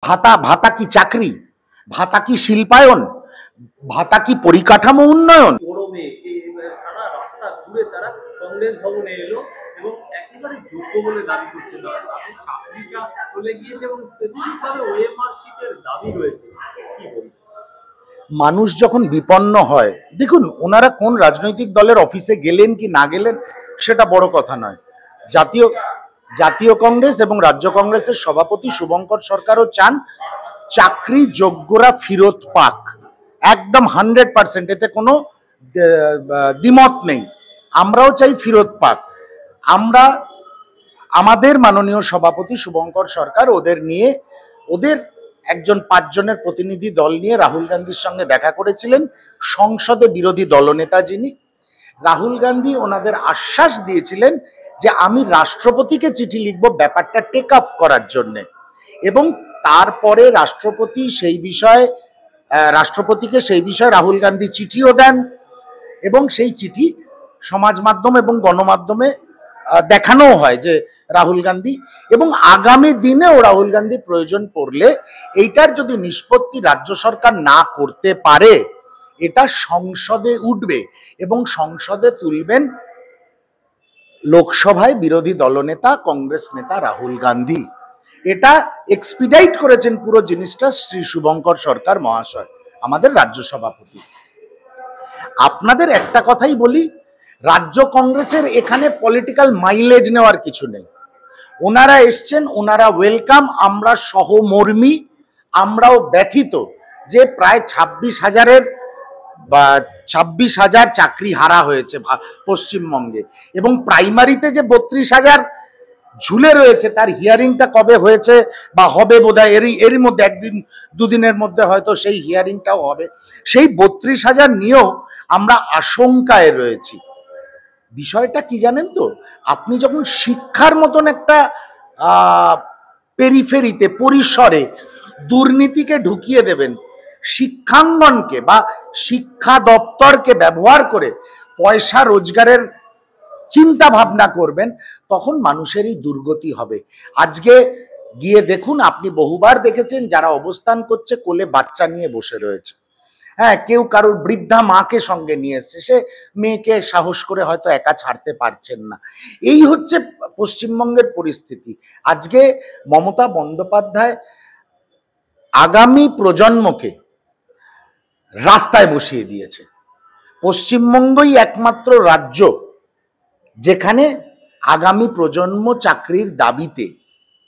ভাতা ভাতা কি চাকরি, ভাতা কি শিল্পায়ন, ভাতা কি পরিকাঠামো উন্নয়ন? কংগ্রেস ভবনে এলো এবং একেবারে যোগ্য বলে দাবি করছে তারা, তাদের চাকরিটা চলে গিয়েছে এবং স্পেসিফিকভাবে ওএমআর শিটের দাবি রয়েছে। কি বলবো? মানুষ যখন বিপন্ন হয়, দেখুন ওনারা কোন রাজনৈতিক দলের অফিসে গেলেন কি না গেলেন সেটা বড় কথা নয়। জাতীয় কংগ্রেস এবং রাজ্য কংগ্রেসের সভাপতি শুভঙ্কর সরকারও চান চাকরি যোগ্যরা ফেরত পাক, একদম 100%, এতে কোনো দ্বিমত নেই। আমরাও চাই ফেরত পাক। আমরা আমাদের মাননীয় সভাপতি শুভঙ্কর সরকার ওদের নিয়ে, ওদের একজন 5 জনের প্রতিনিধি দল নিয়ে রাহুল গান্ধীর সঙ্গে দেখা করেছিলেন। সংসদে বিরোধী দলনেতা যিনি, রাহুল গান্ধী ওনাদের আশ্বাস দিয়েছিলেন যে আমি রাষ্ট্রপতিকে চিঠি লিখব ব্যাপারটা টেক আপ করার জন্য, এবং তারপরে রাষ্ট্রপতিকে সেই বিষয়ে রাহুল গান্ধী চিঠিও দেন, এবং সেই চিঠি সমাজ মাধ্যম এবং গণমাধ্যমে দেখানো হয় যে রাহুল গান্ধী, এবং আগামী দিনেও রাহুল গান্ধী প্রয়োজন পড়লে এইটার যদি নিষ্পত্তি রাজ্য সরকার না করতে পারে এটা সংসদে উঠবে এবং সংসদে তুলবেন লোকসভায় বিরোধী দলনেতা কংগ্রেস নেতা রাহুল গান্ধী। এটা এক্সপিডাইট করেছেন পুরো জিনিসটা শ্রী শুভঙ্কর সরকার মহাশয়, আমাদের রাজ্য সভাপতি। আপনাদের একটা কথাই বলি, রাজ্য কংগ্রেসের এখানে পলিটিক্যাল মাইলেজ নেওয়ার কিছু নেই। ওনারা এসছেন, ওনারা ওয়েলকাম, আমরা সহমর্মী। আমরাও ব্যথিত যে প্রায় 26,000 চাকরি হারা হয়েছে পশ্চিমবঙ্গে, এবং প্রাইমারিতে যে 32,000 ঝুলে রয়েছে তার হিয়ারিংটা কবে হয়েছে বা হবে বোধহয় এরই মধ্যে 1-2 দিনের মধ্যে হয়তো সেই হিয়ারিংটাও হবে। সেই 32,000 নিয়েও আমরা আশঙ্কায় রয়েছি। বিষয়টা কি জানেন তো, আপনি যখন শিক্ষার মতন একটা পেরিফেরিতে পরিসরে দুর্নীতিকে ঢুকিয়ে দেবেন, শিক্ষাঙ্গনকে বা শিক্ষা দপ্তরকে ব্যবহার করে পয়সা রোজগারের চিন্তা ভাবনা করবেন, তখন মানুষেরই দুর্গতি হবে। আজকে গিয়ে দেখুন, আপনি বহুবার দেখেছেন যারা অবস্থান করছে কোলে বাচ্চা নিয়ে বসে রয়েছে। হ্যাঁ, কেউ কারোর বৃদ্ধা মাকে সঙ্গে নিয়ে এসছে, সে মেয়েকে সাহস করে হয়তো একা ছাড়তে পারছেন না। এই হচ্ছে পশ্চিমবঙ্গের পরিস্থিতি। আজকে মমতা বন্দ্যোপাধ্যায় আগামী প্রজন্মকে রাস্তায় বসিয়ে দিয়েছে। পশ্চিমবঙ্গই একমাত্র রাজ্য যেখানে আগামী প্রজন্ম চাকরির দাবিতে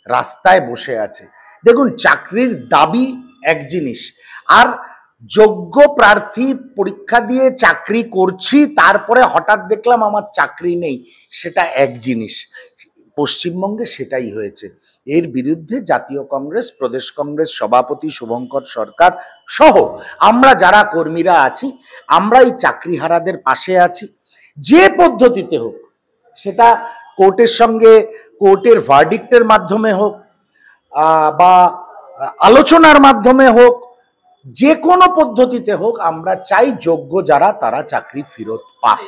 রাস্তায় বসে আছে। দেখুন, চাকরির দাবি এক জিনিস, আর যোগ্য প্রার্থী পরীক্ষা দিয়ে চাকরি করছি তারপরে হঠাৎ দেখলাম আমার চাকরি নেই, সেটা এক জিনিস। পশ্চিমবঙ্গে সেটাই হয়েছে। এর বিরুদ্ধে জাতীয় কংগ্রেস, প্রদেশ কংগ্রেস সভাপতি শুভঙ্কর সরকার সহ আমরা যারা কর্মীরা আছি, আমরা এই চাকরিহারাদের পাশে আছি। যে পদ্ধতিতে হোক, সেটা কোর্টের ভার্ডিক্টের মাধ্যমে হোক বা আলোচনার মাধ্যমে হোক, যে কোনো পদ্ধতিতে হোক, আমরা চাই যোগ্য যারা তারা চাকরি ফেরত পাক।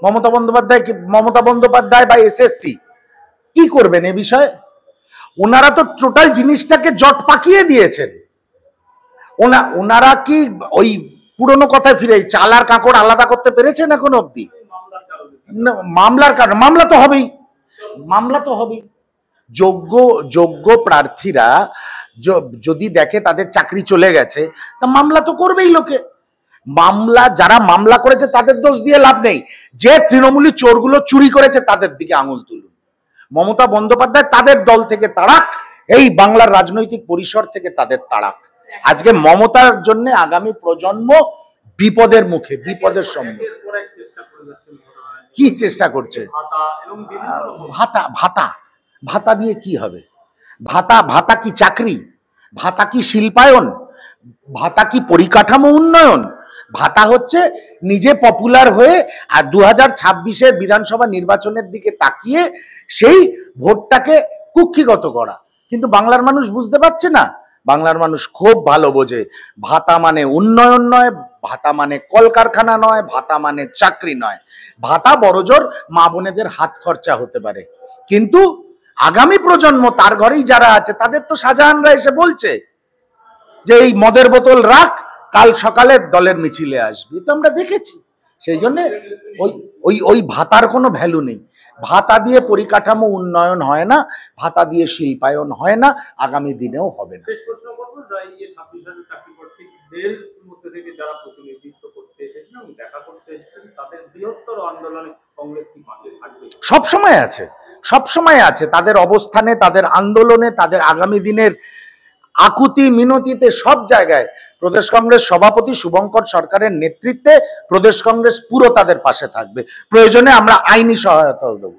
মমতা বন্দ্যোপাধ্যায় বা এসএসসি কি করবেন এ বিষয়ে? ওনারা তো টোটাল জিনিসটাকে জট পাকিয়ে দিয়েছেন। ওনারা কি ওই পুরনো কথায় ফিরে চাল আর কাঁকড় আলাদা করতে পেরেছেন এখন অব্দি? মামলার কারণ মামলা তো হবেই। যোগ্য প্রার্থীরা যদি দেখে তাদের চাকরি চলে গেছে, তা মামলা তো করবেই লোকে। যারা মামলা করেছে তাদের দোষ দিয়ে লাভ নেই। যে তৃণমূলী চোরগুলো চুরি করেছে তাদের দিকে আঙুল তুলুন। মমতা বন্দ্যোপাধ্যায় তাদের দল থেকে তাড়াক, এই বাংলার রাজনৈতিক পরিসর থেকে তাদের তাড়াক। আজকে মমতার জন্য আগামী প্রজন্ম বিপদের মুখে, বিপদের সম্মুখে। কি চেষ্টা করছে? ভাতা দিয়ে কি হবে? ভাতা কি চাকরি, ভাতা কি শিল্পায়ন, ভাতা কি পরিকাঠামো উন্নয়ন? ভাতা হচ্ছে নিজে পপুলার হয়ে আর 2026-এর বিধানসভা নির্বাচনের দিকে তাকিয়ে সেই ভোটটাকে কুক্ষিগত করা। কিন্তু বাংলার মানুষ বুঝতে পারছে না। বাংলার মানুষ খুব ভালো বোঝে, ভাতা মানে উন্নয়ন নয়, ভাতা মানে কলকারখানা নয়, ভাতা মানে চাকরি নয়। ভাতা বড়জোর মা বোনেদের হাত খরচা হতে পারে, কিন্তু আগামী প্রজন্ম তার ঘরেই যারা আছে তাদের তো শাহজাহানরা এসে বলছে যে এই মদের বোতল রাখ, কাল সকালে দলের মিছিলে আসবি, তো আমরা দেখেছি। সেই জন্য ওই ওই ওই ভাতার কোনো ভ্যালু নেই। ভাতা দিয়ে পরিকাঠামো উন্নয়ন হয় না, ভাতা দিয়ে শিল্পায়ন হয় না, আগামী দিনেও হবে না। শেষ প্রশ্ন করবো, এই যে 26 হাজার চাকরি প্রার্থীদের মধ্যে থেকে যারা প্রতিনিধিত্ব করতে এসেছেন এবং দেখা করতে এসেছেন, তাদের বৃহত্তর আন্দোলনে কংগ্রেস কি পাশে থাকবে? সবসময় আছে, সবসময় আছে। তাদের অবস্থানে, তাদের আন্দোলনে, তাদের আগামী দিনের আকুতি মিনতিতে, সব জায়গায় প্রদেশ কংগ্রেস সভাপতি শুভঙ্কর সরকারের নেতৃত্বে প্রদেশ কংগ্রেস পুরো তাদের পাশে থাকবে। প্রয়োজনে আমরা আইনি সহায়তাও দেবো।